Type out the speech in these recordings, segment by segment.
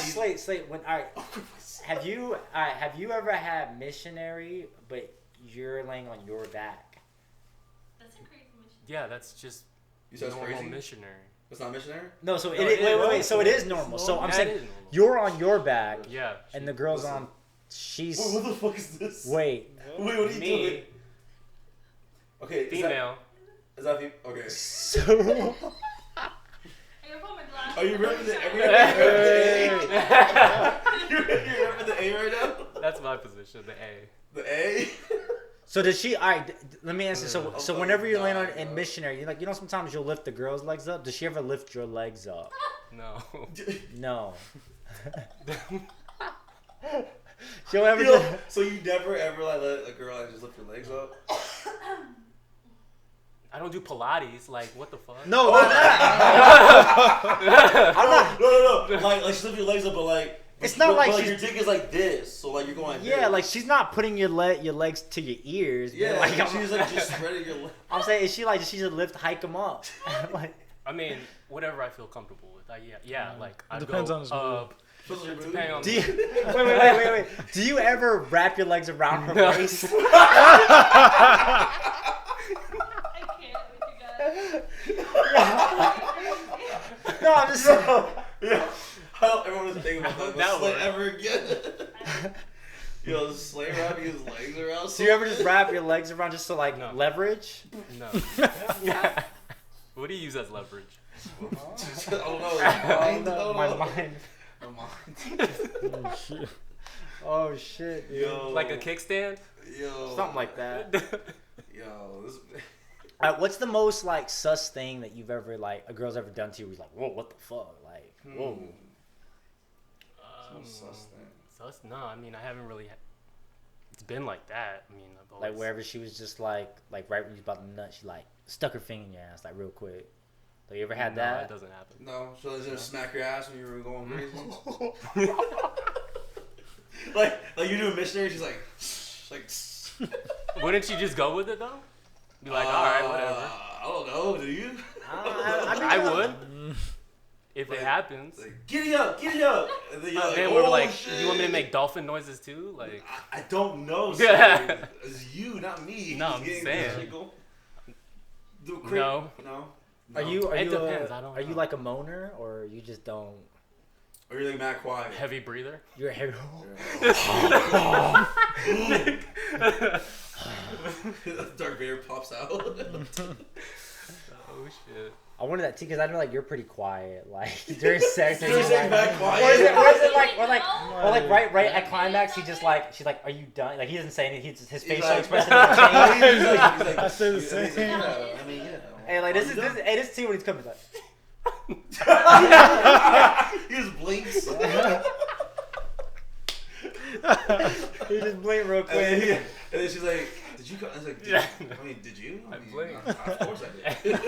Slate. When have you ever had missionary, but you're laying on your back? That's a crazy missionary. Yeah, that's just normal crazy? Missionary. It's not missionary? No, so wait. So it is normal. So I'm saying you're on your back. Yeah. And the girl's on. She's. Wait, what the fuck is this? Wait, what are you doing? Okay, female. Is that female? Okay. So. Are you repping the A? You're repping the A right now? That's my position, the A. The A? So did she? All right, let me answer. So whenever you're laying on in missionary, you know sometimes you'll lift the girl's legs up. Does she ever lift your legs up? No. No. She'll ever. So you never ever like let a girl like just lift her legs up? I don't do Pilates. Like, what the fuck? No, not that. I'm not. No. Like she lift your legs up, but like. It's not like your dick is like this, so like you're going like yeah, this. like she's not putting your legs to your ears. Yeah, like, she's like just spreading your legs. I'm saying, is she like, does she just hike them up? Like, I mean, whatever I feel comfortable with. Yeah, like I depends go on his up. Depending on. Do you, wait. Do you ever wrap your legs around her waist? I can't with you guys. No, I'm just saying. Yeah. I don't ever want to think about that Slay ever again. Yo, Slay wrapping his legs around. So you ever just wrap your legs around just to like leverage? No. What do you use as leverage? I don't know. My mind. Oh shit, dude. Yo. Like a kickstand? Yo. Something like that. Yo. What's the most like sus thing that you've ever like a girl's ever done to you? Where you're like, whoa, what the fuck? Like, whoa. Sus thing. Sus? No, I mean I haven't really. It's been like that. I mean, I've always... like wherever she was just like right when you was about to nut, she like stuck her finger in your ass like real quick. Like you ever had that? No, that doesn't happen. No, so they just smack your ass when you were going crazy. like you do a missionary, she's like. Wouldn't you just go with it though? Be like, all right, whatever. I don't know. Do you? I would. If it happens. Like, giddy up. And then you're like, we're oh, like, shit. you want me to make dolphin noises too? Like, I don't know. Yeah. It's you, not me. No, I'm saying. No. Are you depends. I don't know. Are you like a moaner or you just don't? Or you're like mad quiet. Heavy breather? You're a heavy. Dark Vader pops out. Oh shit. I wanted that too because I know like you're pretty quiet. Like during sex, you're just like mad quiet. Or is it like right at climax? She's like, are you done? Like he doesn't say anything. His facial expression doesn't change. I say the same. I mean, Hey, like this is see when he's coming. Like. He just blinks. He just blinked real quick. And then she's like, "Did you?" I was like, Yeah. "Did you?" I blinked. Of course I did.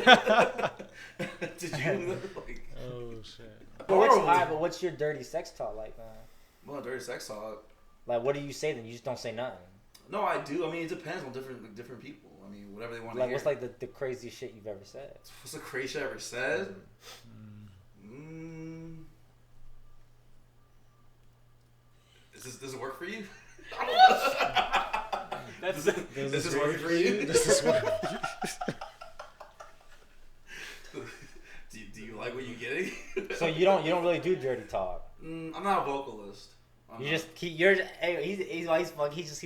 Did you? Like, Oh shit. But what's your dirty sex talk like, man? well, dirty sex talk. Like, what do you say then? You just don't say nothing. No, I do. I mean, it depends on different people. I mean, whatever they want to Like, hear. what's like the craziest shit you've ever said? What's the craziest shit I ever said? Does it work for you? Does this work for you? This is what. Do you like what you're getting? So you don't really do dirty talk. I'm not a vocalist. He's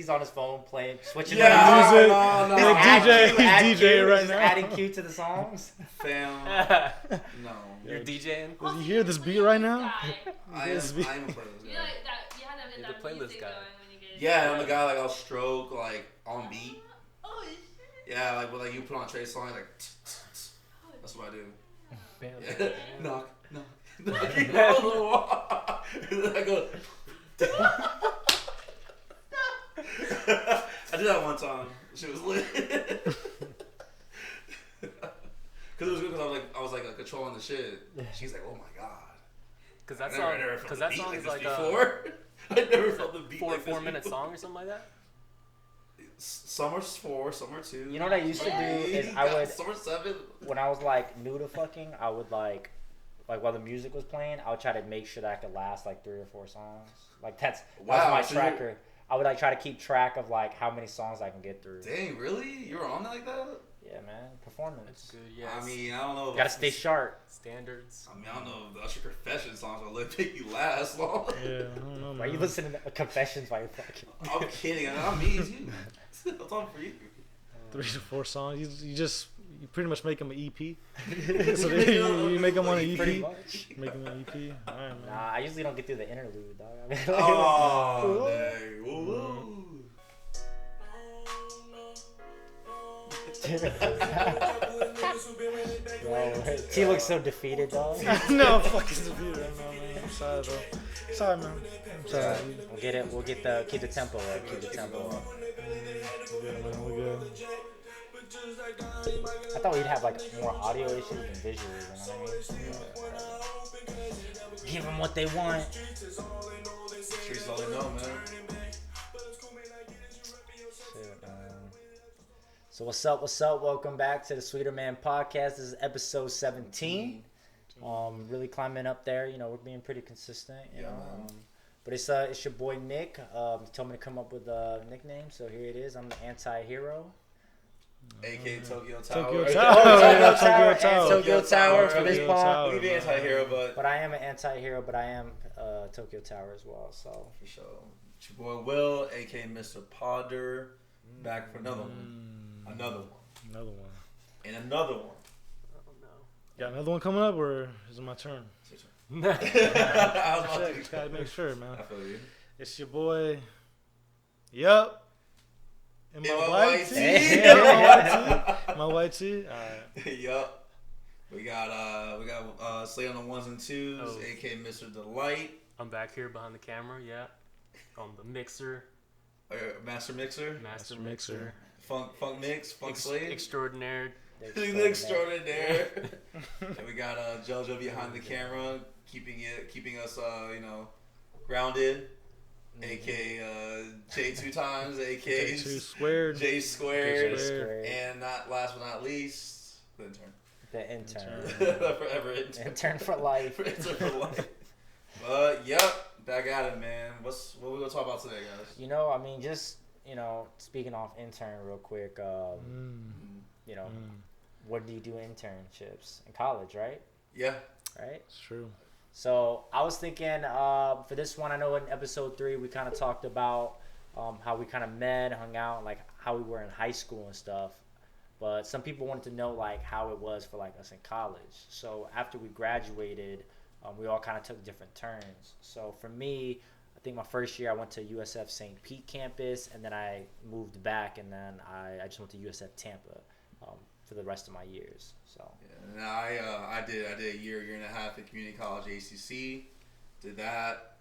on his phone playing, switching. Yeah, music. no. He's DJ right now. Adding cue to the songs. Fam, no. You're DJing? Does he hear this beat right now? I am a playlist You guy. know, that you had You're the that playlist music guy. going when you get. Yeah, I'm the guy like I'll stroke like on beat. Oh shit. Yeah, like when like you put on Trey song like. That's what I do. Bam. Yeah. Knock. Knocking on the wall. And then I go. I did that one time. She was lit. Cause it was good. Cause I was like controlling the shit. She's like, oh my god. Cause that I song, never felt cause the that beat song's like like this before. I never felt the beat like this 4-minute before. song or something like that. Some are 4, some are 2. You know what I used to do is I would Some are 7. when I was like new to fucking, I would like like while the music was playing, I would try to make sure that I could last like 3 or 4 songs. Like that Wow, was so my tracker. I would like try to keep track of like how many songs I can get through. Dang, really? You were on that like that? Yeah, man, performance. That's good. Yeah. I mean, I don't know. Gotta stay sharp. Standards. I mean, I don't know if the Usher Confession songs will make you last long. Yeah, I don't know. Why are you man. listening to Confessions while you're fucking? I'm kidding. I'm me as you. I'm talking for you. 3 to 4 songs. You pretty much make them an EP. So you make them on an EP. Pretty much. Make them an EP. All right, man. Nah, I usually don't get through the interlude, dog. I mean, Oh, dang. Woo. Yo, T looks so defeated, dog. No, I'm fucking defeated right now, man. I'm sorry, bro. Sorry, man. I'm sorry. We'll get it. We'll keep the tempo up. Keep the tempo up. We're good, man. We're good. I thought we'd have like more audio issues than visuals. You know what I mean? Give them what they want. Streets all they know, man. Shit, man. So what's up? What's up? Welcome back to the Sweeterman Podcast. This is episode 17. Really climbing up there. You know, we're being pretty consistent. You know. But it's your boy Nick. He told me to come up with a nickname, so here it is. I'm the anti-hero. AK Tokyo Tower. Tokyo Tower. Tokyo Tower for this pod. We be anti-hero, But I am an anti-hero, but I am Tokyo Tower as well. So for sure. It's your boy Will, aka Mr. Podder, back for another one. Another one. And another one. Oh no. Got another one coming up, or is it my turn? It's your turn. I was about Just gotta make sure, man. I feel you. It's your boy. Yup. And my And my white white tee. tee. Yeah, my white tee. My white tee. Alright. Yup. We got Slay on the ones and twos, aka Mr. Delight. I'm back here behind the camera. Yeah. On the mixer. Master Mixer. Master Mixer. mixer. Funk Mix. Funk Slade. Extraordinaire. Extraordinaire. And we got JoJo behind the camera, keeping us grounded. AK J 2 times, AK J2 squared. J squared, squared. and last but not least, the intern. the intern. Forever intern. Intern for life. Intern for life. But yep, back at it, man. What we gonna talk about today, guys? You know, I mean, just speaking off intern real quick. What do you do internships in college, right? Yeah. Right. It's true. So I was thinking for this one, I know in episode 3 we kind of talked about how we kind of met, hung out, like how we were in high school and stuff. But some people wanted to know like how it was for like us in college. So after we graduated, we all kind of took different turns. So for me, I think my first year I went to USF St. Pete campus, and then I moved back, and then I just went to USF Tampa for the rest of my years. So. And I did a year and a half at community college ACC. Did that.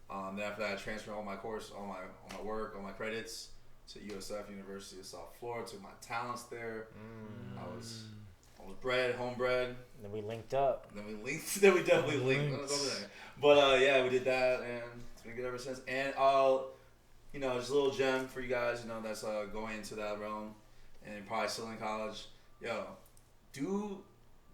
Then after that, I transferred all my work, all my credits to USF, University of South Florida. Took my talents there. I was homebred. Then we linked up. Then we definitely linked. But yeah, we did that, and it's been good ever since. And just a little gem for you guys, that's going into that realm, and probably still in college. Yo, do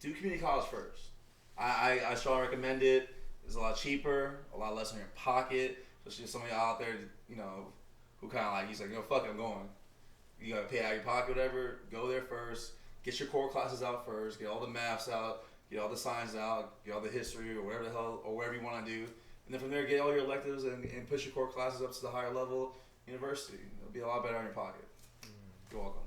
community college first. I strongly recommend it. It's a lot cheaper, a lot less in your pocket. Especially some of y'all out there, who kind of like, he's like, fuck it, I'm going. You gotta pay out of your pocket, whatever. Go there first. Get your core classes out first. Get all the maths out. Get all the science out. Get all the history or whatever the hell or whatever you want to do. And then from there, get all your electives and push your core classes up to the higher level university. It'll be a lot better in your pocket. You're welcome.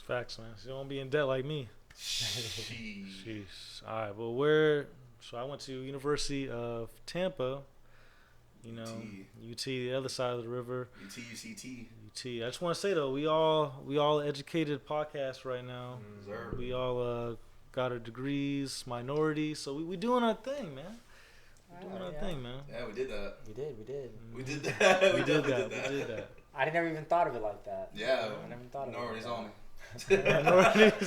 Facts, man. So you don't be in debt like me. Jeez. All right. Well, so I went to University of Tampa. UT, the other side of the river. UT. I just want to say though, we all educated podcast right now. Sir. We all got our degrees, minorities. So we doing our thing, man. Doing our thing, man. Yeah, we did that. We did. We did that. We did that. I never even thought of it like that. Yeah. I never thought of minorities it. only.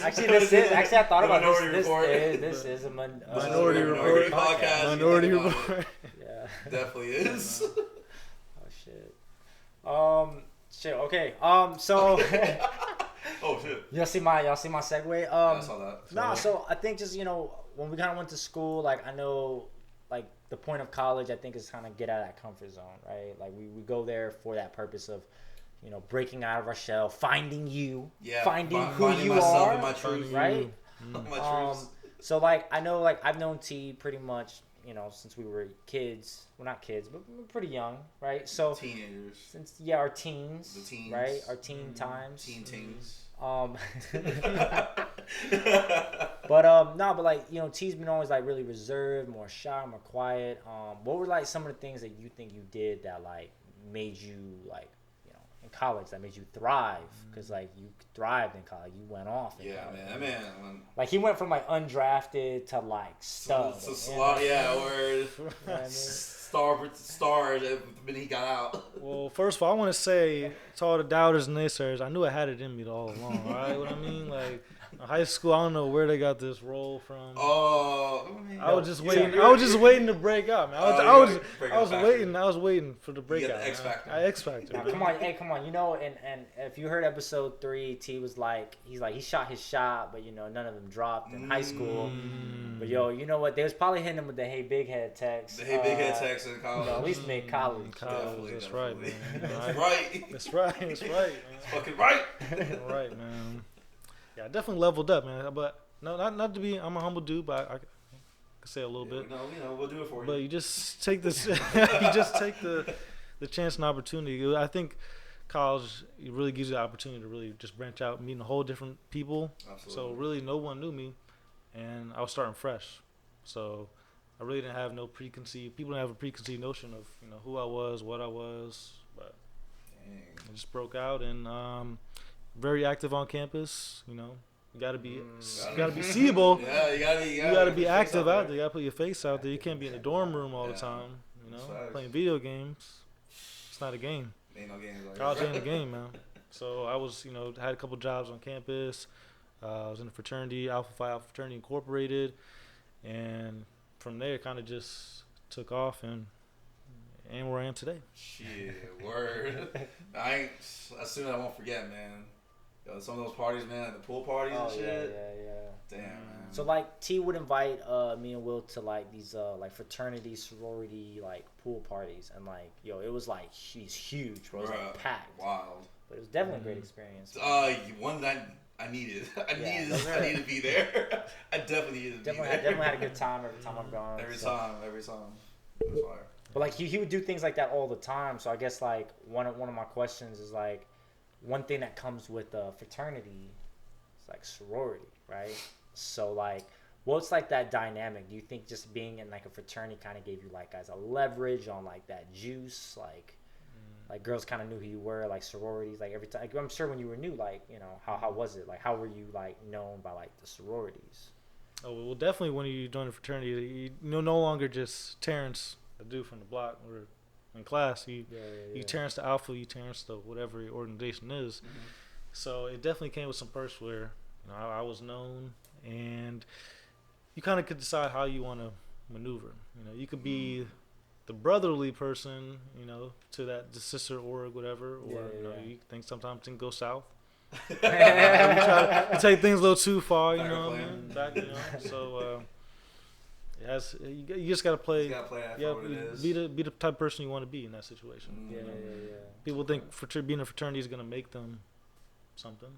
Actually, I thought about this. Report. This is a Minority Report Report podcast. Minority Report. Yeah. Definitely is. Oh shit. Shit. Okay. So. Oh shit. Y'all see my segue? I saw that. Nah, so I think just, when we kind of went to school, like, I know, like, the point of college, I think, is kind of get out of that comfort zone, right? Like, we go there for that purpose of, breaking out of our shell, finding you, finding who finding you myself are, and my truth. right? My truth. So, like, I know, like, I've known T pretty much, since we were kids. Well, not kids, but we were pretty young, right? So Teenagers. Since, our teens, The teens. right? Our teen times. Teen teens. But no, but like, T's been always like really reserved, more shy, more quiet. What were like some of the things that you think you did that like made you like, in college that made you thrive? Because like you thrived in college, you went off. In college. That man. Like he went from like undrafted to like stud. Word. Stars the minute he got out. Well, first of all, I want to say to all the doubters and naysayers, I knew I had it in me all along, right? What I mean? Like, in high school, I don't know where they got this role from. Oh, I was just waiting. I was just waiting to break out, man. I was waiting for the breakout. You got the X Factor. X Factor. Now, come on. And if you heard episode 3, T was like, he shot his shot, but none of them dropped in high school. But you know what? They was probably hitting him with the "Hey Big Head" text. The "Hey Big Head" text in college. At least mid college. That's right, man. That's right. That's right. That's right. That's fucking right. Right, man. Yeah, I definitely leveled up, man. But no, not to be. I'm a humble dude, but I can say a little bit. We'll do it for you. But you just take this. You just take the chance and opportunity. I think college really gives you the opportunity to really just branch out, meeting a whole different people. Absolutely. So really, no one knew me, and I was starting fresh. So I really didn't have no preconceived. People didn't have a preconceived notion of who I was, what I was. But I just broke out and very active on campus. You gotta be seeable. Yeah, you gotta be active out there. You gotta put your face out there. You can't be in the dorm room all the time. Playing video games. It's not a game. Ain't no game. College ain't a game, man. So I was, had a couple jobs on campus. I was in a fraternity, Alpha Phi Alpha Fraternity Incorporated, and from there, kind of just took off and where I am today. Shit, word. As soon as I won't forget, man. Some of those parties, man, like the pool parties and shit. Yeah. Damn, man. So like T would invite me and Will to like these like fraternity, sorority like pool parties, and like it was like she's huge, bro. It was like packed. Wild. But it was definitely a great experience. One that I needed. I needed to be there. I definitely needed to be there. Definitely had a good time every time I'm gone. Every time. It was fire. But like he would do things like that all the time. So I guess like one of my questions is like, one thing that comes with a fraternity is like sorority, right? So like, what's like that dynamic? Do you think just being in like a fraternity kind of gave you like guys a leverage on like that juice? Like girls kind of knew who you were, like sororities, like every time. Like, I'm sure when you were new, like how was it? Like how were you like known by like the sororities? Oh well, definitely when you join a fraternity, you no longer just Terrence, the dude from the block, or in class. You Terrence the Alpha, you Terrence the whatever your organization is. Mm-hmm. So it definitely came with some perks where I was known, and you kind of could decide how you want to maneuver. You could be the brotherly person, to the sister org, whatever, or you think sometimes things go south. You try to take things a little too far, So you just gotta play. Be the type of person you want to be in that situation. People think being a fraternity is gonna make them something.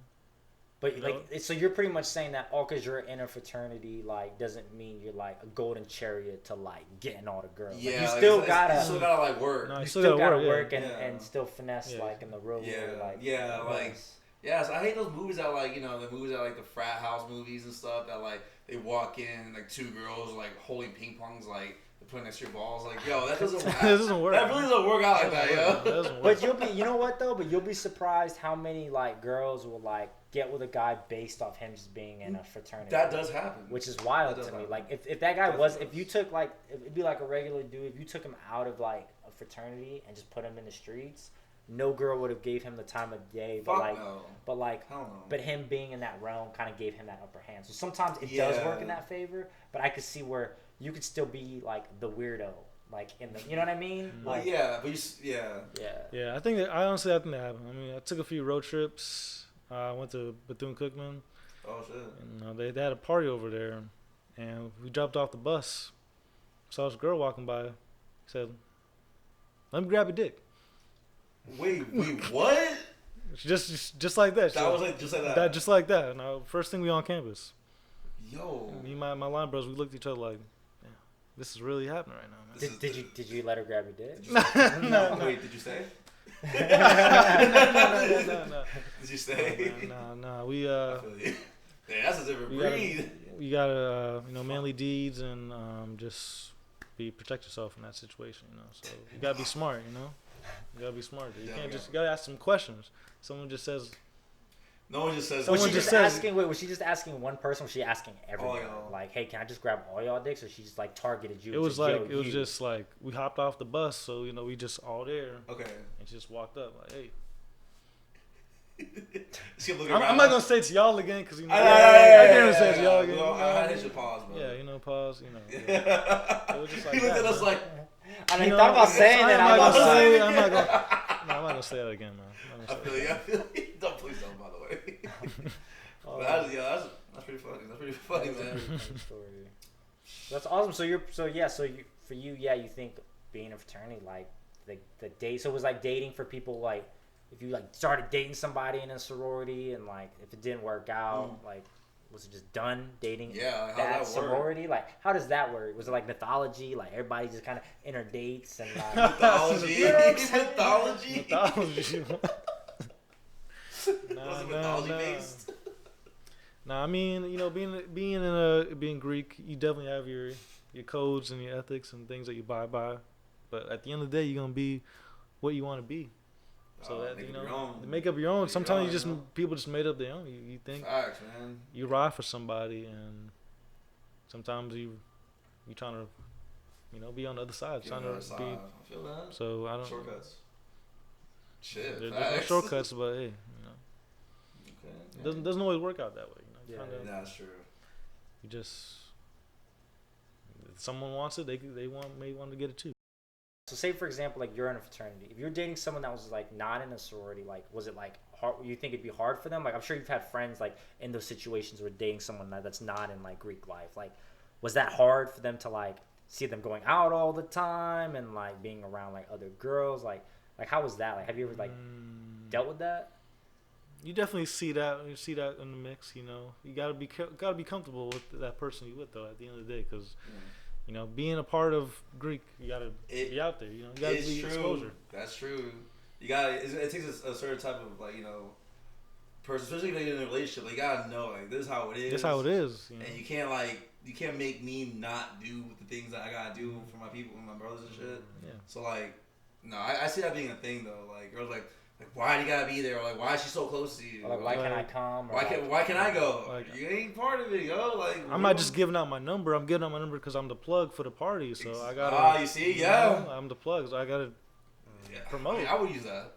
But so you're pretty much saying that all because you're in a fraternity like doesn't mean you're like a golden chariot to like getting all the girls. Yeah, you still gotta like work. No, you still gotta work and still finesse like in the real world. So I hate those movies that like the movies that like the frat house movies and stuff that like they walk in like two girls like holding ping pongs like they're putting next to your balls like that doesn't work. That doesn't work. That really doesn't work out like that, But you'll be surprised how many like girls will like get with a guy based off him just being in a fraternity. That does happen. Which is wild to me. Like if that guy if you took like it'd be like a regular dude, if you took him out of like a fraternity and just put him in the streets, no girl would have gave him the time of day. But him being in that realm kind of gave him that upper hand. So sometimes it does work in that favor, but I could see where you could still be like the weirdo, like in the, you know what I mean? Like, I honestly think that happened. I mean, I took a few road trips I went to Bethune-Cookman. Oh shit. And they had a party over there, and we dropped off the bus. Saw this girl walking by. Said, "Let me grab your dick." Wait, what? Just like that. That was like just like that. Just like that. And first thing we on campus. Yo. Me and my line bros, we looked at each other like, "Damn, this is really happening right now, man." Did you let her grab your dick? Did you say? No. Wait, did you stay? No. Did you stay? No. We I feel you. Yeah, that's a different breed. You gotta manly deeds and just protect yourself in that situation, So you gotta be smart, You gotta be smart. You can't you gotta ask some questions. Someone just says. No one just says. Was she just asking one person? Was she asking everyone? All like, hey, can I just grab all y'all dicks? Or she just like targeted you? It was just like we hopped off the bus, so we just all there. Okay. And she just walked up like, hey. I'm not gonna say it to y'all again because I can't say it to y'all again. Well, I should pause, bro. Yeah, pause. Yeah. It was just like he looked at us like. I mean, thought about saying that. I'm not gonna say that again, man. I feel you. Don't please don't. By the way. That's pretty funny. That's pretty funny, man. That's awesome. For you, you think being a fraternity, like the date. So it was like dating for people like. If you like started dating somebody in a sorority and like if it didn't work out, like was it just done dating that sorority? Work? Like how does that work? Was it like mythology? Like everybody just kind of interdates and like mythology? Mythology? Was it mythology based? Nah, I mean, being Greek, you definitely have your codes and your ethics and things that you abide by. But at the end of the day, you're gonna be what you want to be. So that make up your own. Sometimes people just made up their own. You think facts, man. You ride for somebody, and sometimes you trying to be on the other side. Trying to be. I feel that. So I don't shortcuts. Shit, there's no shortcuts, but hey, Okay. Doesn't always work out that way. That's true. You just if someone wants it, may want to get it too. So say for example, like you're in a fraternity. If you're dating someone that was like not in a sorority, like was it like hard? You think it'd be hard for them? Like I'm sure you've had friends like in those situations where dating someone that's not in like Greek life. Like was that hard for them to like see them going out all the time and like being around like other girls? Like how was that? Like have you ever like dealt with that? You definitely see that. You see that in the mix. You gotta be comfortable with that person you're with though. At the end of the day, because. Being a part of Greek, you gotta be out there. You gotta be exposure. That's true. You gotta. It takes a certain type of person, especially if you're in a relationship. Like, you gotta know this is how it is. This how it is. And you can't make me not do the things that I gotta do for my people and my brothers and shit. Yeah. So no, I see that being a thing though. Like girls like why do you gotta be there? Or like why is she so close to you? Or like why can't I come? Or why can I go? You ain't part of it, yo. I'm not just giving out my number. I'm giving out my number because I'm the plug for the party. So I gotta. You see, yeah. I'm the plug, so I gotta promote. I mean, I would use that.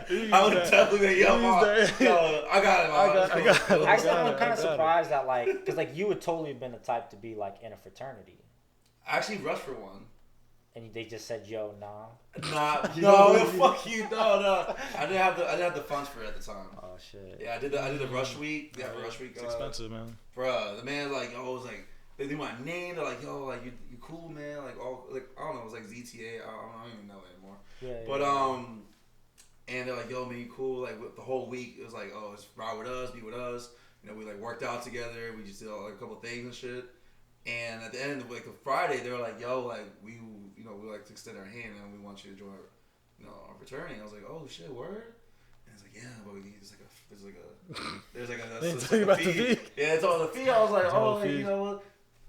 you use I would definitely I got it. Actually, I'm kind of surprised that because you would totally have been the type to be like in a fraternity. I actually rushed for one. And they just said, "Yo, nah." Fuck you, no. I didn't have the funds for it at the time. Oh shit. Yeah, I did the rush week. Yeah, rush week. It's expensive, man. Bruh, the man was like, they knew my name. They're like, yo, like you cool, man. Like all I don't know, it was like ZTA. I don't even know it anymore. But and they're like, yo, man, you cool. Like with the whole week, it was like, oh, just ride with us, be with us. We like worked out together. We just did like a couple things and shit. And at the end of the Friday, they were like, "Yo, like we like to extend our hand and we want you to join our fraternity." And I was like, "Oh shit, word!" And it's like, "Yeah, but there's like a fee." Yeah, it's all the fee. I was like, "Oh, you know what?"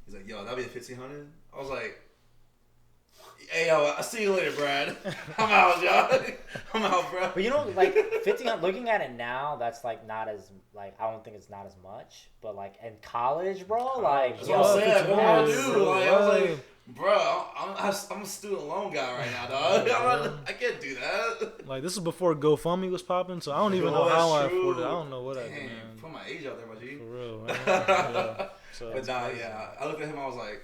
He's like, "Yo, that'll be the $1,500." I was like, "Hey, yo, I'll see you later, Brad. I'm out, y'all. I'm out, bro." But like 15. Looking at it now, that's like not as I don't think it's not as much. But like in college, bro, like that's what I'm saying. What I do? Like I was like, bro, I'm a student loan guy right now, dog. I can't do that. Like this is before GoFundMe was popping, so I don't even know how I afforded it. I don't know what I did, man. Put my age out there, my G. For real, man. Yeah. But nah, yeah. I looked at him. I was like.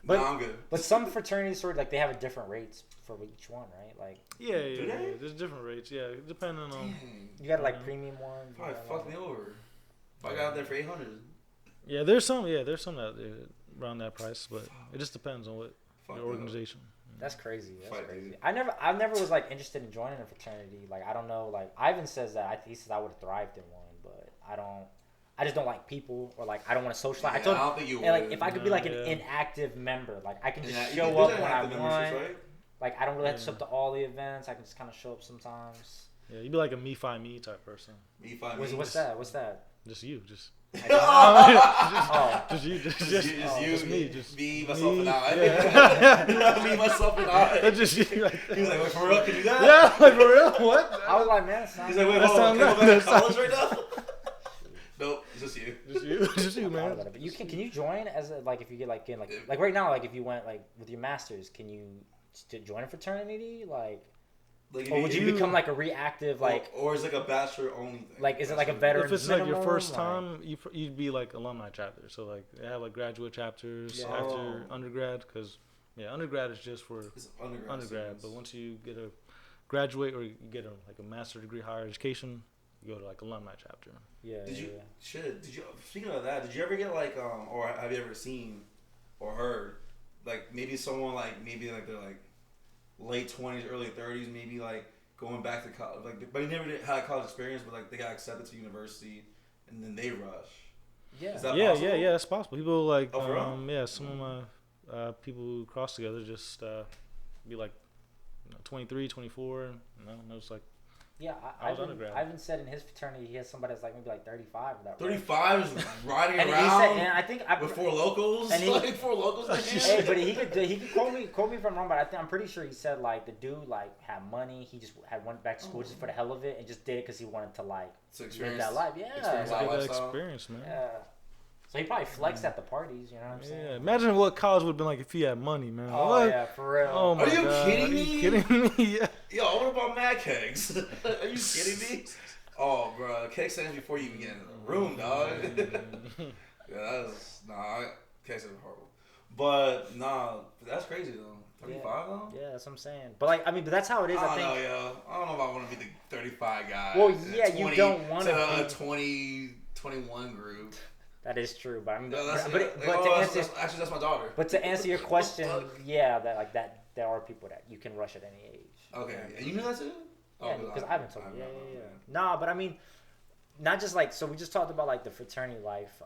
But I'm good. But some fraternities sort of like they have a different rates for each one, right? Like Yeah. Do they? There's different rates. Yeah, depending on. Dang. you got like premium ones. you Probably got, fucked me over. If I got out there for 800. Yeah, there's some. Yeah, there's some that around that price, but it just depends on what Fuck your organization. That's crazy. That's Fight, crazy. dude. I never was like interested in joining a fraternity. Like I don't know. Like Ivan says that he says I would have thrived in one, but I don't. I just don't like people, or like I don't want to socialize. Yeah, I told I don't think you and, like would. if I could be like an Yeah. inactive member, like I can just Yeah, show there's up an when I active want. memberships, right? Like I don't really have to show up to all the events. I can just kind of show up sometimes. Yeah, you'd be like a me find me type person. Me find What's, me. what's that? What's that? Just you, just Oh, just you, just you, me, just me, myself, and I. Yeah. Me, myself, and I. That's just you. Like He was like, wait, for real, can you do that? yeah, like for real? What? I was like, man, it sounds He's like, wait, That hold on, sounds can I go back nice. to college right now? Nope, it's just you. Just you, man. But you can you join as a, like if you get like in like right now, like if you went like with your masters, can you join a fraternity like? Like, Or would you become like a reactive like or is it like a bachelor only thing? like is it like a veteran? If it's like your first time, you'd be like alumni chapter. So like they have like graduate chapters Yeah. after undergrad, because undergrad is just for It's undergrad. undergrad. students. But once you get a graduate or you get like a master's degree higher education, you go to like alumni chapter. Yeah. Did you yeah. Did you speaking of that? Did you ever get like or have you ever seen or heard like maybe someone like maybe like they're like late 20s, early 30s, maybe like going back to college, like but they never had a college experience, but like they got accepted to university and then they rush. Yeah. Is that Yeah, possible? yeah, it's possible. People like Oh, for real? yeah, some of my people who cross together just be like 23, 24, and it's like Yeah, I was undergrad. Ivan said in his fraternity he has somebody that's like maybe like 35 or that. 35 is riding And he around said, and I think with four locals. and he- like four locals. Hey, but he could quote me if I'm wrong, but I'm pretty sure he said like the dude like had money. He just went back to school just for the hell of it and just did it because he wanted to like To live experience that life. Yeah, experience like, that get that lifestyle. experience, man. yeah. So he probably flexed at the parties. You know what I'm saying? Yeah, imagine what college would have been like if he had money, man. Oh What? yeah, for real. Oh my Are you God. kidding Are me? you kidding me? Yeah. Yo, what about mad kegs? Are you kidding me? Oh, bro, keg stands before you even get in the room, dog. Yeah, that's keg stands are horrible. But nah, that's crazy though. 35 though. Yeah, that's what I'm saying. But like, I mean, but that's how it is. I I think. don't know, yo. I don't know if I want to be the 35 guy. Well, in a yeah, you don't wanna to a be. 20, 21 group. That is true, but I mean, No, but to answer, actually, that's my daughter. but to answer your question, yeah, that like that there are people that you can rush at any age. Okay, and you knew that too? Yeah, Oh, because I've been told. Yeah. Nah, but I mean, not just like so. We just talked about like the fraternity life.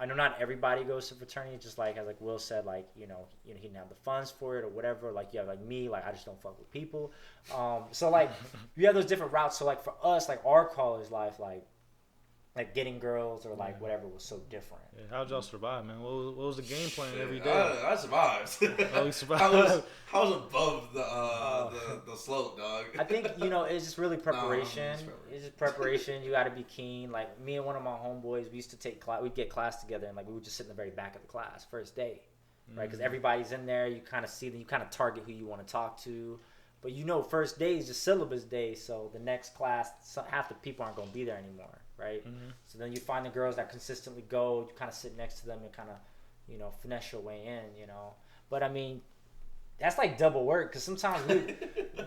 I know not everybody goes to fraternity. Just like as like Will said, like you know he didn't have the funds for it or whatever. Like yeah, like me, like I just don't fuck with people. So like you have those different routes. So like for us, like our college life, like getting girls or like whatever was so different. Yeah, how'd y'all survive, man? What was the game plan Shit, every day? I survived. Oh, you survived. I was above the slope, dog. I think it's just really preparation. it's preparation. It's just preparation. You got to be keen. Like me and one of my homeboys, we used to take class. We'd get class together, and like we would just sit in the very back of the class first day, right? Because everybody's in there. You kind of see them. You kind of target who you want to talk to. But first day is just syllabus day, so the next class, half the people aren't going to be there anymore, right? Mm-hmm. So then you find the girls that consistently go. You kind of sit next to them and kind of, finesse your way in, But I mean, that's like double work because sometimes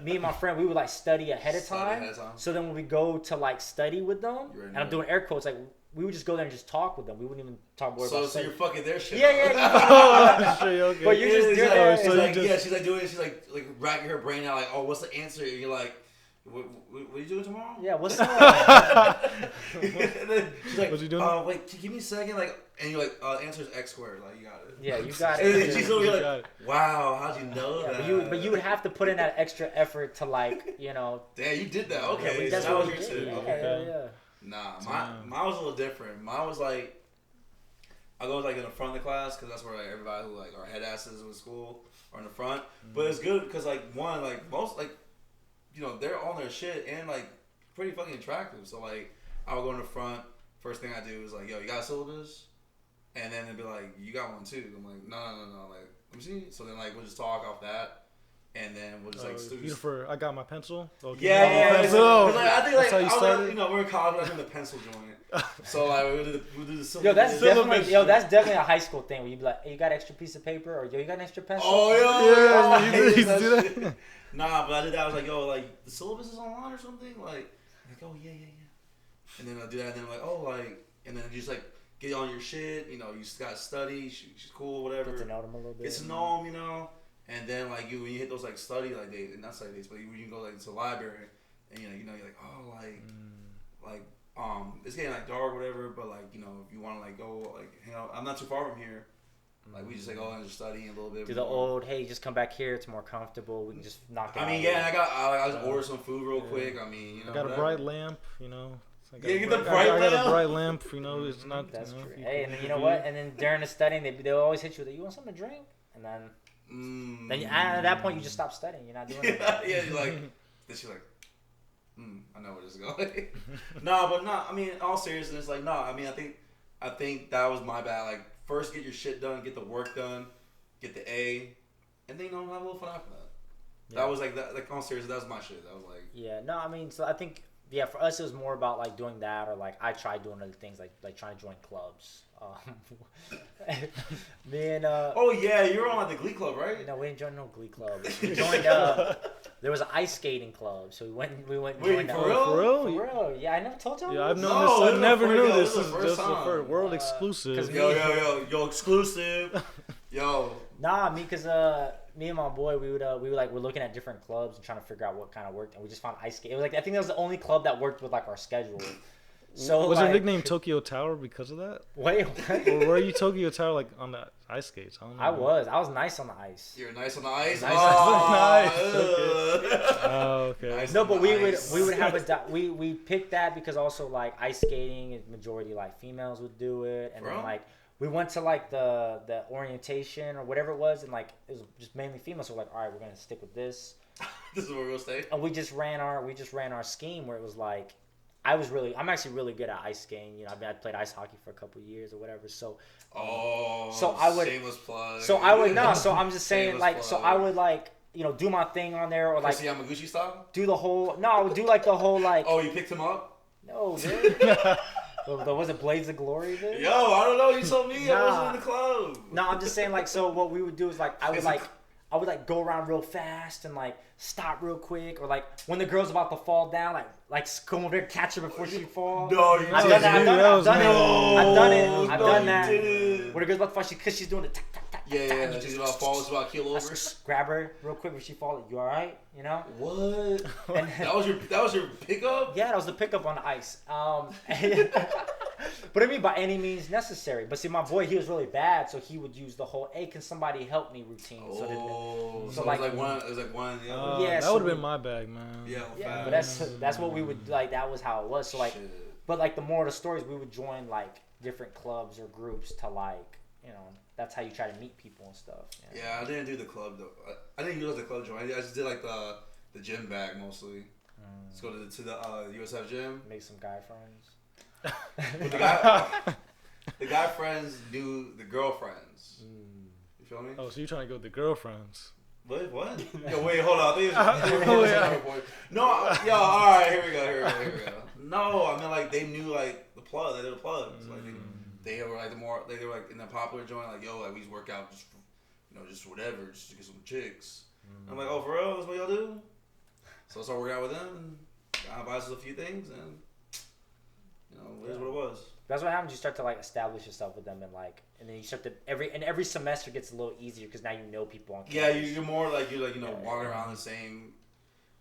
me and my friend, we would like study ahead of time. So then when we go to like study with them, and I'm doing air quotes, like we would just go there and just talk with them. We wouldn't even talk more about So study. you're fucking their shit. Yeah. Oh, sure, okay. But you're just doing Oh, it. so She's you like, just- she's like racking her brain out, like, oh, what's the answer? And you're like, what are you doing tomorrow? Yeah, what's up? And then she's like, What you doing? Wait, give me a second, like, and you're like, the answer is X squared, like, you got it. Yeah, you got And then it. she's over You here got like, wow, how'd you know Yeah, that? but you would have to put in that extra effort to like, Damn, you did that. Yeah, Okay, that's so that what was we your did. tip. Yeah, Okay. yeah. Nah, mine was a little different. Mine was like, I go like in the front of the class because that's where like everybody who like are head asses in school are in the front. But it's good because like one, like most like, they're on their shit and like pretty fucking attractive. So like I would go in the front. First thing I do is like, yo, you got a syllabus? And then they'd be like, you got one too. I'm like, no. Like, let me see. So then like we'll just talk off that. and then we'll just like. I got my pencil. Yeah. Pencil. Like, I think That's how you started. we're in college. I'm in the pencil joint. So like we'll do the syllabus. That's definitely a high school thing where you be like, hey, you got an extra piece of paper, or yo, you got an extra pencil. Oh yeah. You do that. Nah, but I did that. I was like, yo, like the syllabus is online or something. Like oh yeah. And then I do that, and then I'm like, oh, like, and then you just like get on your shit. You know, you just got to study. She's cool, whatever. Get to know them a little bit. Get to know them, you know. And then like when you hit those like study like days, not study days, but you can go like into the library, and you're like, oh, like it's getting like dark, whatever. But like if you want to like go like hang out, I'm not too far from here. Like we just like go and just study a little bit. Do the old, hey, just come back here. It's more comfortable. We can just knock it out. I mean, yeah, I just ordered some food real quick. I mean, I got a bright lamp, Get the bright lamp. I got a bright lamp, It's not. That's true. Hey, and then you know what? And then during the studying, they'll always hit you with, you want something to drink? And then at that point, you just stop studying. You're not doing it. Yeah, you're like, then she's like, I know where this is going. No, I mean, in all seriousness, like, no, I mean, I think that was my bad. Like, first get your shit done, get the work done, get the A, and then, have a little fun after that. Yeah. That was like, that. Like, all seriously, that was my shit. That was like. Yeah, no, I mean, so I think, yeah, for us, it was more about, like, doing that, or, like, I tried doing other things, like trying to join clubs. Me and oh yeah, you were on like the Glee Club, right? No, we didn't join no Glee Club. We joined there was an ice skating club, so we went. Wait, for real? Yeah, I never told y'all. Yeah, I've known this. I never knew this. This is just the first world exclusive. Yo, exclusive. Yo. Nah, because me and my boy, we were looking at different clubs and trying to figure out what kind of worked, and we just found ice skate. It was like, I think that was the only club that worked with like our schedule. So was your nickname Tokyo Tower because of that? Wait, what? Or were you Tokyo Tower like on the ice skates? I don't know. I was nice on the ice. You're nice on the ice. Nice. Oh, okay. Nice no, but we would have we picked that because also like ice skating, majority like females would do it, and then like we went to like the orientation or whatever it was, and like it was just mainly females. So we're like, all right, we're gonna stick with this. This is where we'll stay. And we just ran our scheme where it was like. I'm actually really good at ice skating. I played ice hockey for a couple of years or whatever. So I would shameless plug. So I would no. So I'm just saying Shameless so I would do my thing on there or like Yamaguchi style. Do the whole I would do like the whole like. Oh, you picked him up? No, dude. Was it Blades of Glory? Dude? Yo, I don't know. You told me I wasn't in the club. No, I'm just saying so what we would do is I would go around real fast and stop real quick, or when the girl's about to fall down, come over there, catch her before she falls. No, I've done that. When the girl's about to fall, because she's doing the yeah, she's about to fall, she's about to keel over. Grab her real quick when she falls. You all right? What? And that was your pickup? Yeah, that was the pickup on the ice. But I mean, by any means necessary. But see, my boy, he was really bad, so he would use the whole, hey, can somebody help me routine. So it was one. Yeah, that would have been my bag, man. Yeah, but that's what we would that was how it was. So but the more of the stories, we would join different clubs or groups to that's how you try to meet people and stuff. Yeah, I didn't do the club though. I didn't use the club joint. I just did the gym bag mostly. Let's go to the USF gym. Make some guy friends. But the guy friends knew the girlfriends. You feel me? Oh, so you're trying to go with the girlfriends? What? Yo, wait, hold on. I think no, yo, all right, here we go. No, I mean they knew the plug. They were the plugs. They were they were in the popular joint. Yo, we just work out just just whatever, just to get some chicks. I'm like, oh, for real? That's what y'all do? So I started working out with them, and I advised us a few things, and it is what it was. That's what happens. You start to establish yourself with them, and then you start to every semester gets a little easier because now you know people on campus. Yeah, you're more walking around the same,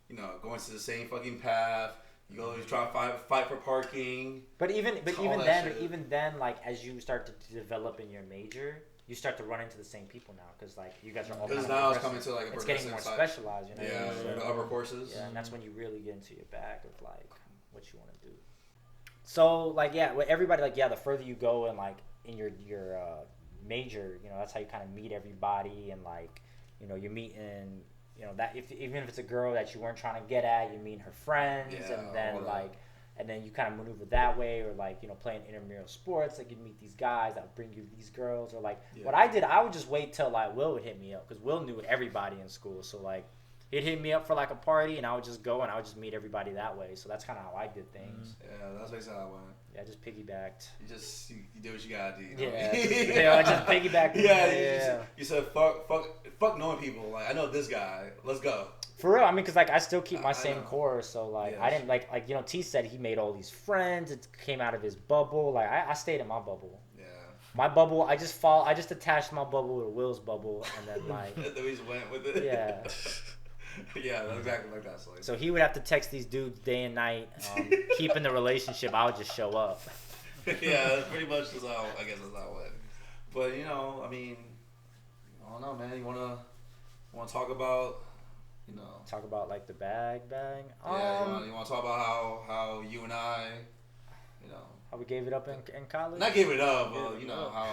going to the same fucking path. You go try to fight for parking. But even then, as you start to develop in your major, you start to run into the same people now because you guys are all. Because now it's coming to it's getting more specialized. Yeah, the upper courses. Yeah, and that's when you really get into your bag of what you want to do. So with everybody the further you go and in your major, that's how you kind of meet everybody and you meet in that even if it's a girl that you weren't trying to get at, you meet her friends and then and then you kind of maneuver that way or playing intramural sports you meet these guys that bring you these girls or what I did, I would just wait till Will would hit me up because Will knew everybody in school, so he'd hit me up for like a party, and I would just go and I would just meet everybody that way. So that's kind of how I did things. Yeah, that's basically how I went. Yeah, I just piggybacked. You did what you gotta do. You know? Yeah, I just piggybacked. Yeah. You said fuck knowing people. Like I know this guy. Let's go. For real, I mean, cause like I still keep my same core, so like Yeah, I didn't like T said he made all these friends. It came out of his bubble. Like I stayed in my bubble. Yeah. My bubble, I just attached my bubble to Will's bubble, and then like. Then we just went with it. Yeah. Yeah, that's exactly like that. So he would have to text these dudes day and night, keeping the relationship. I would just show up. Yeah, that's pretty much just how I guess that's how it went. But I mean, I don't know, man. You wanna talk about, Talk about like the bag. Yeah, you wanna talk about how you and I, how we gave it up in college. not gave it up, but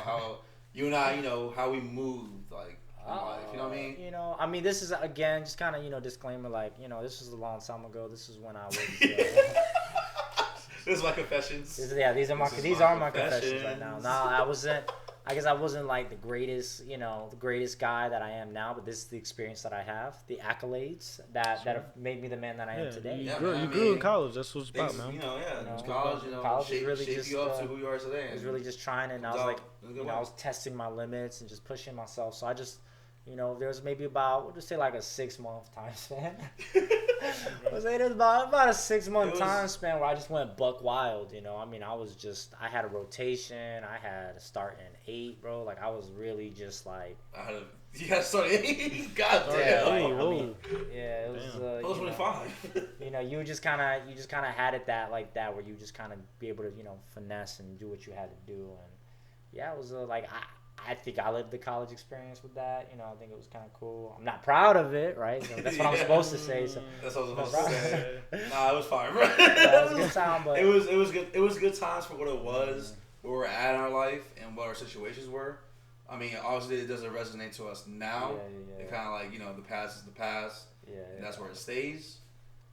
how you and I, how we moved like in life. You know what I mean? This is again just kind of disclaimer, like this was a long time ago. This is when I was. This is my confessions. These are my confessions right now. No, I guess I wasn't like the greatest guy that I am now, but this is the experience that I have, the accolades that have made me the man that I am today. You grew in college. That's what it's about, man. College shaped really just you up to who you are today. I was really just trying, and I was like, I was testing my limits and just pushing myself. So I just, there was maybe about, we'll just say like a 6-month time span. There's about a 6-month time span where I just went buck wild. I had a rotation. I had a start in 8, bro. Like I was really just like. You got to start 8. God damn. It was. I was 25. You just kind of had it that where you just kind of be able to finesse and do what you had to do, and yeah, it was like I think I lived the college experience with that. I think it was kind of cool. I'm not proud of it, right? That's what I'm supposed to say. So that's what I was supposed to say. Nah, it was fine, bro. Yeah, it was a good time, but it was good. It was good times for what it was, where we're at in our life, and what our situations were. I mean, obviously, it doesn't resonate to us now. Yeah. It kind of like the past is the past. Yeah. And that's where it stays,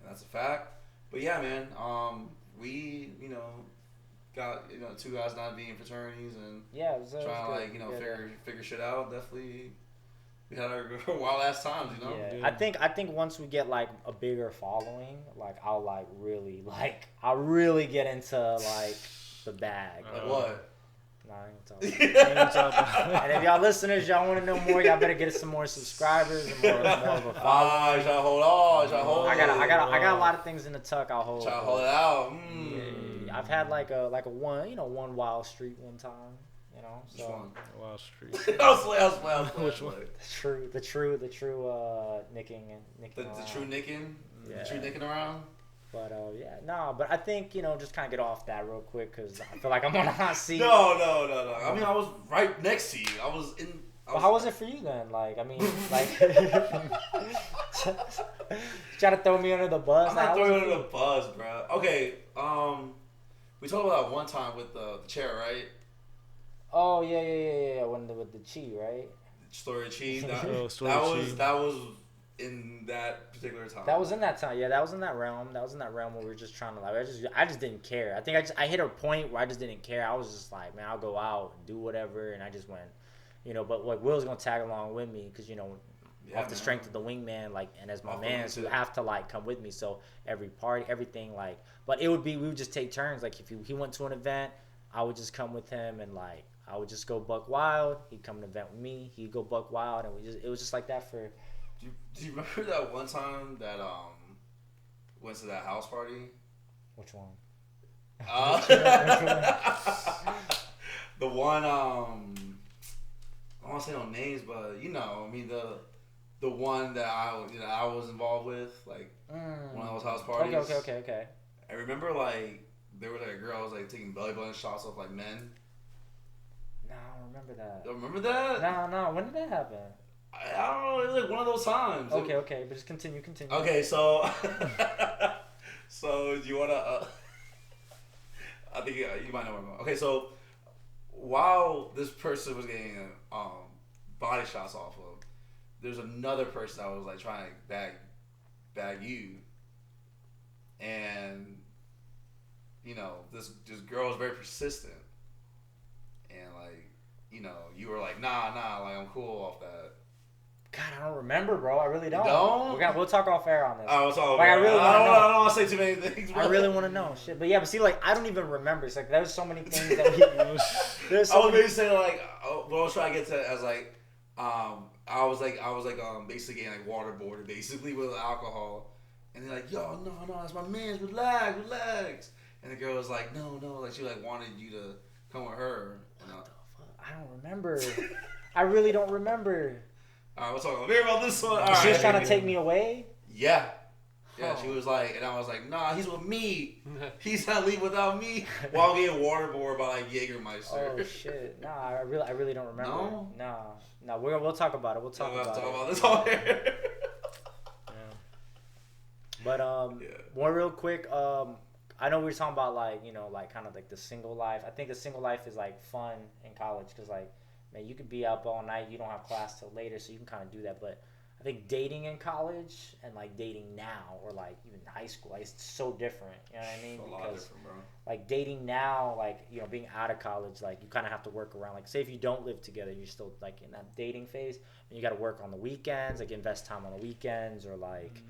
and that's a fact. But yeah, man, we got 2 guys not being fraternities and trying to figure shit out. Definitely, we had our wild ass times, Yeah. I think once we get like a bigger following, like I'll really get into like the bag. Like what? Nah, I ain't gonna talk about it. And if y'all listeners, y'all want to know more, y'all better get some more subscribers and more of a following. Try to hold on. I got a lot of things in the tuck. I'll hold. Try to hold it out. Yeah. I've had like a one wild streak one time. So. Which one? Wild Street. Which one? The true nicking. The true nicking. Yeah. The true nicking around. But but I think just kind of get off that real quick because I feel like I'm on a hot seat. No. I mean, I was right next to you. How was it for you then? Like, I mean, trying to throw me under the bus. I'm not throwing you under the bus, bro. Okay, we talked about that one time with the chair, right? Oh yeah. With the chi, right? Story of chi. That was in that particular time. That was in that time. Yeah, that was in that realm. That was in that realm where we were just trying to I just didn't care. I think I hit a point where I just didn't care. I was just like, man, I'll go out and do whatever, and I just went, but like Will's gonna tag along with me because off the strength of the wingman, like, and as my man, so you have to like come with me. So every party, everything, like, but we would just take turns. Like if he went to an event, I would just come with him, and like I would just go buck wild. He'd come to an event with me. He'd go buck wild, and it was just like that for. Do you remember that one time that went to that house party? Which one? The one I don't want to say no names, but I mean the one that I was involved with, like one of those house parties. Okay. I remember like there was like a girl who was like taking belly button shots off like men. No, I don't remember that. Don't remember that? No. When did that happen? I don't know. It was like one of those times. Okay, but just continue. Okay, so do you wanna? I think you might know where I'm going. Okay, so while this person was getting body shots off of, there's another person that was like trying to bag you, and this girl was very persistent, and like you were like nah, like I'm cool off that. God, I don't remember, bro. I really don't. You don't? We'll talk off air on this. Oh, it's all Like, I good. really I wanna know. don't want to say too many things. Bro. I really want to know shit, but yeah, but see, like I don't even remember. It's like there's so many things that we. There's I so was many. basically saying like, what I was trying to get to as like, I was basically getting like waterboarded basically with alcohol, and they're like, yo, no, that's my man's, relax. And the girl was like, no, like she like wanted you to come with her. And What the fuck? I don't remember. I really don't remember. Alright, we'll talk about this one. She was trying to take me away. Yeah. Yeah, Huh. she was like, and I was like, nah, he's with me. He's not leaving without me. While getting waterboarded by like Jägermeister. Oh shit! Nah, I really don't remember. No? No. We'll talk about it. We'll talk We'll have about to it. talk about this all here. But Yeah. one real quick. I know we were talking about like like kind of like the single life. I think the single life is like fun in college because like man, you could be up all night. You don't have class till later, so you can kind of do that. But I think dating in college and like dating now or like even high school, like it's so different. You know what I mean? A lot different, bro. Like dating now, like being out of college, like you kind of have to work around. Like say if you don't live together, you're still like in that dating phase, and you got to work on the weekends, like invest time on the weekends or like.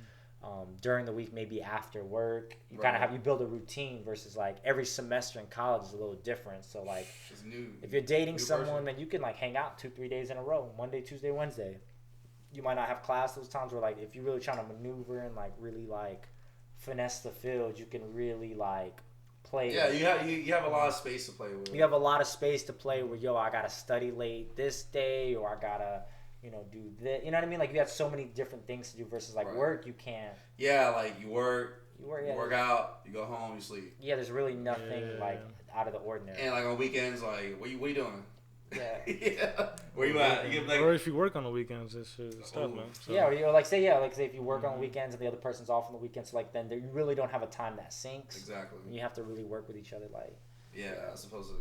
During the week, maybe after work, you kind of you build a routine versus like every semester in college is a little different. So like, It's new. if you're dating New someone, person. then you can like hang out 2-3 days in a row, Monday, Tuesday, Wednesday. You might not have class those times where like if you're really trying to maneuver and like really like finesse the field, you can really like play. Yeah, you have a lot of space to play with. You have a lot of space to play where I gotta study late this day or I gotta. Do this. You know what I mean? Like you have so many different things to do versus like work. You can't. Yeah, like you work, You you work out, you go home, you sleep. Yeah, there's really nothing like out of the ordinary. And like on weekends, like what you doing? Yeah. Yeah. Where you at? You get like. Or if you work on the weekends, it's tough, man. So. Yeah, or like say if you work on weekends and the other person's off on the weekends, so like then you really don't have a time that syncs. Exactly. And you have to really work with each other. Like. Yeah, I suppose so.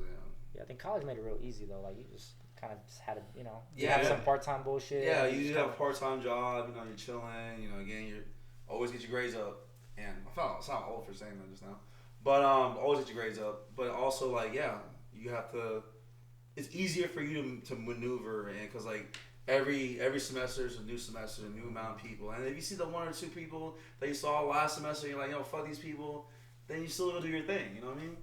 Yeah, I think college made it real easy though. Like you just kind of just had to, you Yeah. have some part-time bullshit. Yeah, you just have a part-time job. You're chilling. Again, you always get your grades up. And I sound old for saying that just now, but always get your grades up. But also like you have to. It's easier for you to maneuver and because like every semester is a new semester, a new amount of people. And if you see the one or two people that you saw last semester, you're like, fuck these people. Then you still go do your thing. You know what I mean?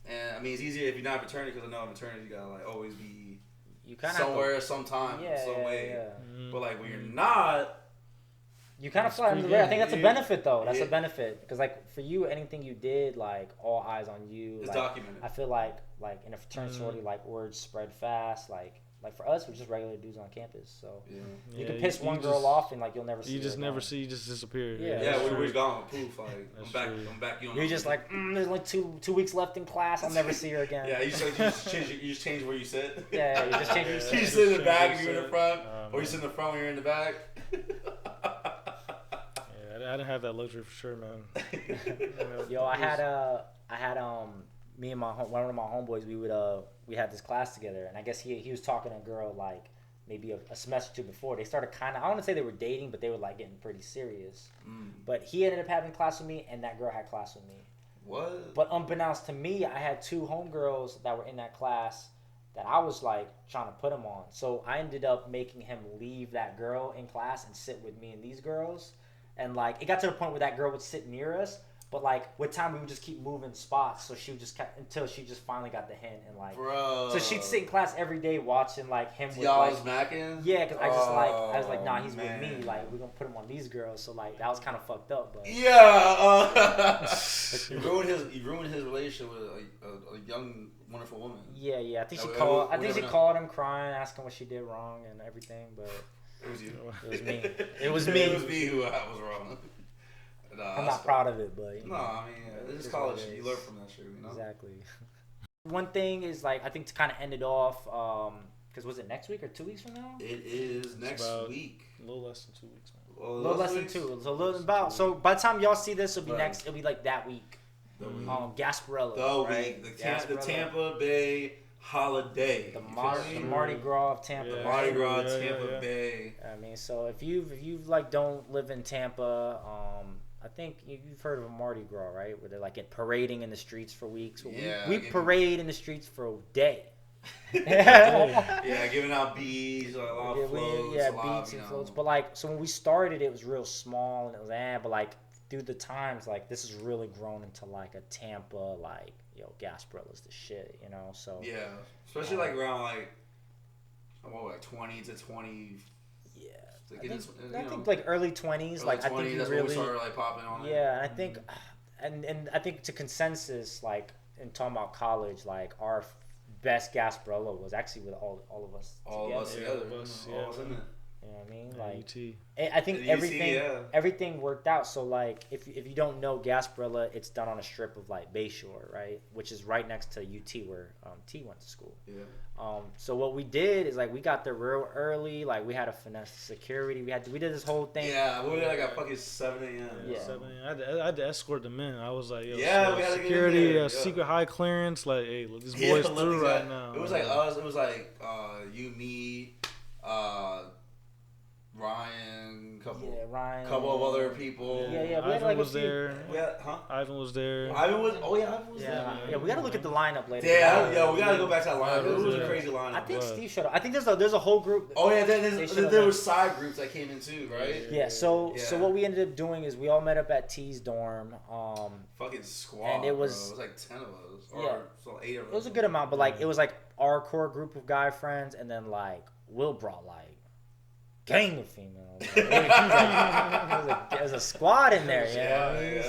And I mean, it's easier if you're not a fraternity because I know in fraternity you gotta like always be somewhere, sometime, some way. Yeah. But like when you're not, you kind of fly under the radar. I think that's a benefit though. That's a benefit because like for you, anything you did, like all eyes on you. It's like, documented. I feel like in a fraternity sorority, like words spread fast. Like for us, we're just regular dudes on campus, so you can piss one girl off and like you'll never see. You just her never again. see. You just disappear. Yeah, we're gone. Poof, like That's I'm back. You're just like there's like two weeks left in class. I'll never see her again. Yeah, you just change where you sit. Yeah, you just change your seat. You sit in the back if you're in the front, or you sit in the front when you're in the back. Yeah, I didn't have that luxury for sure, man. Yo, I had me and one of my homeboys. We had this class together, and I guess he was talking to a girl like maybe a semester or two before. They started kind of, I don't want to say they were dating, but they were like getting pretty serious. But he ended up having class with me, and that girl had class with me. What? But unbeknownst to me, I had two homegirls that were in that class that I was like trying to put him on. So I ended up making him leave that girl in class and sit with me and these girls. And like it got to the point where that girl would sit near us. But like with time we would just keep moving spots, so she would just until she just finally got the hint and like. Bro. So she'd sit in class every day watching like him with Y'all like. was macking? Yeah, because I was like, nah, he's with me. Like we're gonna put him on these girls. So like that was kind of fucked up, but. Yeah. You ruined his relationship with a young wonderful woman. Yeah. I think she We called. I never think she know. called him crying, asking what she did wrong and everything. But It was you. it was me. It was me. It was me who was wrong. I'm not proud of it, but. No, I mean, this is college. You learn from that shit, Exactly. One thing is like I think to kind of end it off, because was it next week or 2 weeks from now? It is next week. A little less than 2 weeks, man. A little less than 2. So a little about. So by the time y'all see this, it'll be Right. next. It'll be like that week. The week. Gasparilla. The right? week. The Gasparilla. Tampa Bay holiday. The You feel Mardi, me? Mardi Gras of Tampa. Yeah. The Mardi Gras, Yeah, Tampa yeah. Bay. I mean, so if you like don't live in Tampa, I think you've heard of a Mardi Gras, right? Where they're like parading in the streets for weeks. Well, Yeah, we I get parade in the streets for a day. Yeah, giving out beads, like a lot of floats, yeah, a lot beats of, and floats. But like, so when we started, it was real small and it was but like through the times, like this has really grown into like a Tampa, like Gasparilla's the shit, So yeah, especially like around like 20 to 20. Yeah, Like, I think like early 20s, like I think you that's really when we started like popping on it. Yeah, and I think, and I think to consensus, like in talking about college, like our best Gasparilla was actually with all of us All together. of us together. All of us, All of us in it. You know what I mean? Yeah, Like, UT. I think UT, everything worked out. So like, if you don't know Gasparilla, it's done on a strip of like Bayshore, right, which is right next to UT where T went to school. Yeah. So what we did is like we got there real early. Like we had to finesse security. We did this whole thing. Yeah, we were there like at fucking 7 a.m. Yeah. 7 a.m. I had to escort them in. I was like, yo, Yeah, we had to get in security, there, yeah. secret high clearance. Like, hey, look, this Yeah, boy's look, through yeah. right now. It was like us. It was like you, me, Ryan, Ryan. couple of other people. Yeah, we had Ivan like was a few. there. Huh? Ivan was there. Ivan was Yeah, there. we gotta look at the lineup later. Yeah, we gotta go back to that lineup. It was a Yeah. crazy lineup. I think But- Steve showed up. I think there's a whole group. Oh yeah, They should've there been. were side groups that came in too, right? Yeah, so Yeah. what we ended up doing is we all met up at T's dorm. Fucking squad. And it was- bro. It was like 10 of us, or Yeah. so 8 of us. It was a good amount, but like it was like our core group of guy friends, and then like Will brought like gang of females. Like, it was a squad in there, you know what I mean?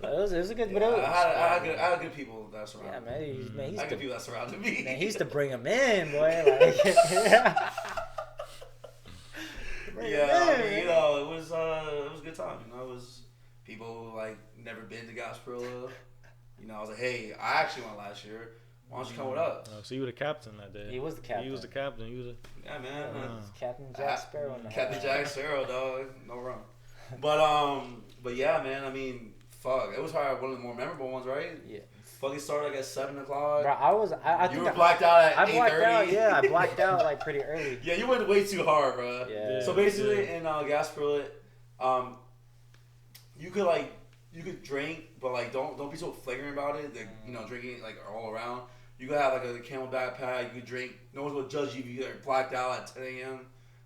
So, it was a good. But it was, I had good people that surrounded yeah, me. man, he's I had good the, people that surrounded me. man, he used to bring them in, boy. Like, bring 'em Yeah, I in, mean, man. it was a good time. It was people who like never been to Gasparilla. I was like, hey, I actually went last year. Why don't you come with us? So you were the captain that day. He was the captain. He was the captain. He was a, Yeah, man. Captain Jack Sparrow. Captain Jack Sparrow, dog. No wrong. But yeah, man. I mean, fuck. It was probably one of the more memorable ones, right? Yeah. Fucking started like at 7 Bro, o'clock. I You think were blacked out at I 8:30. blacked out. Yeah, I blacked out like pretty early. Yeah, you went way too hard, bro. Yeah. So basically, in Gasparilla, you could drink, but like don't be so flagrant about it. Like, drinking like all around. You could have like a Camel backpack. You could drink. No one's gonna judge you if you get blacked out at 10 a.m.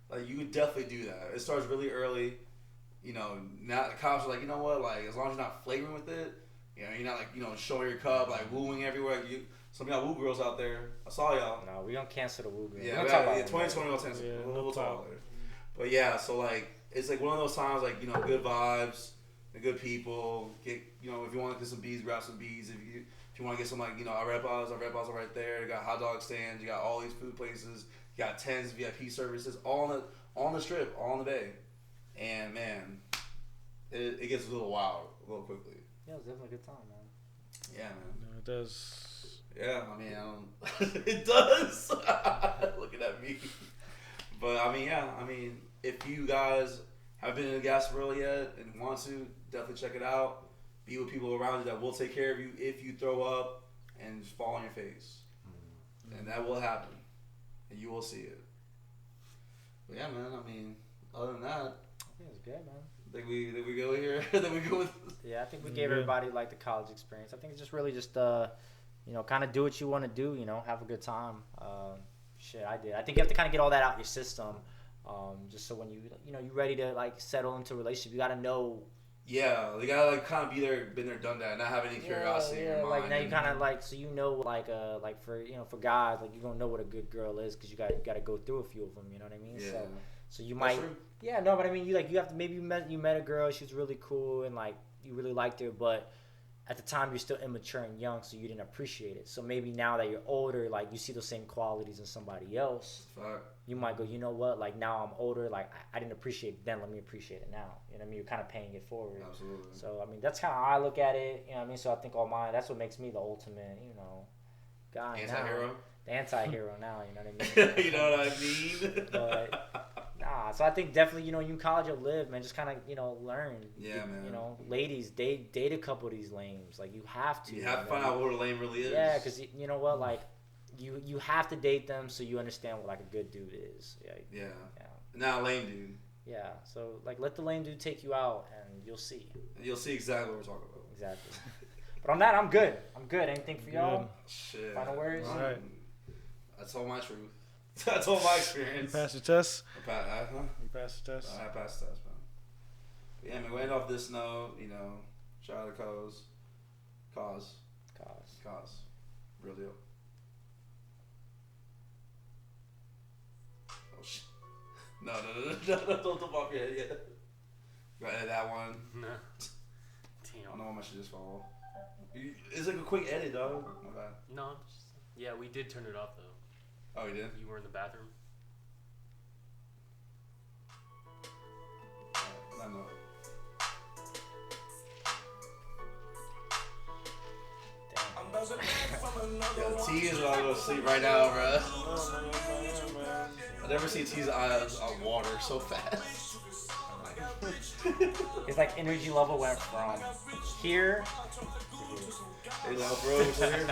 Like you could definitely do that. It starts really early. Now the cops are like, you know what? Like as long as you're not flagrant with it, you're not like showing your cup, like wooing everywhere. Some of y'all woo girls out there. I saw y'all. No, we gonna cancel the Woo girl. Yeah, We're gonna talk about 2020 will cancel. Yeah, We'll talk about it. But yeah, so like it's like one of those times like good vibes, the good people. Get if you want to get some bees, grab some bees. If you want to get some like our red balls are right there. You got hot dog stands. You got all these food places. You got tens VIP services all on the strip, all in the bay. And man, it gets a little wild, a little quickly. Yeah, it was definitely a good time, man. Yeah, man. no, it does. Yeah, I mean, it does. Looking at me. But I mean, yeah, if you guys have been in Gasparilla yet and want to, definitely check it out. Be with people around you that will take care of you if you throw up and just fall on your face. And that will happen. And you will see it. But yeah, man, other than that, I think it was good, man. think we go here. Then we go with. Yeah, I think we gave everybody like the college experience. I think it's just really just kind of do what you want to do. Have a good time. Shit, I did. I think you have to kind of get all that out your system, just so when you're ready to like settle into a relationship, you got to know. Yeah, they gotta like kind of been there, done that, not have any curiosity in your mind. Like now you kind of like like for guys like you gonna know what a good girl is because you got to go through a few of them. You know what I mean? Yeah. So you might. true. Yeah, no, but I mean you have to maybe you met a girl, she was really cool and like you really liked her, but at the time you're still immature and young, so you didn't appreciate it. So maybe now that you're older, like you see those same qualities in somebody else. Fuck. You might go, you know what? Like now I'm older, like I didn't appreciate it then. Let me appreciate it now. You know what I mean? You're kind of paying it forward. Absolutely. So I mean, that's kind of how I look at it. You know what I mean? So I think that's what makes me the ultimate, guy. Anti-hero? Now. The anti-hero now. You know what I mean? You know what I mean? But nah. So I think definitely, you in college you'll live, man. Just kind of learn. Yeah, man. Ladies, date a couple of these lames. Like you have to. You have to find out what a lame really is. Yeah, because you know what, like. You have to date them so you understand what like a good dude is. Yeah. Not a lame dude. Yeah. So like let the lame dude take you out and you'll see. And you'll see exactly what we're talking about. Exactly. But on that, I'm good. Anything for y'all? Shit. Final words? All right. I told my truth. I told my You experience. passed your test. You passed the test. I passed the test, man. But yeah, man. We end off this note. Shout out to Cause. Real deal. Oh shit. No, don't bump your head yet. Gotta edit that one. No. I don't Damn. know how much I just follow. It's like a quick edit, dog. My bad. No. Yeah, we did turn it off though. Oh, you did? You were in the bathroom. I know. Yeah, T is about to go to sleep right now, bro. I never see T's eyes on water so fast. It's like energy level went from here. Hey, little bro, what's here?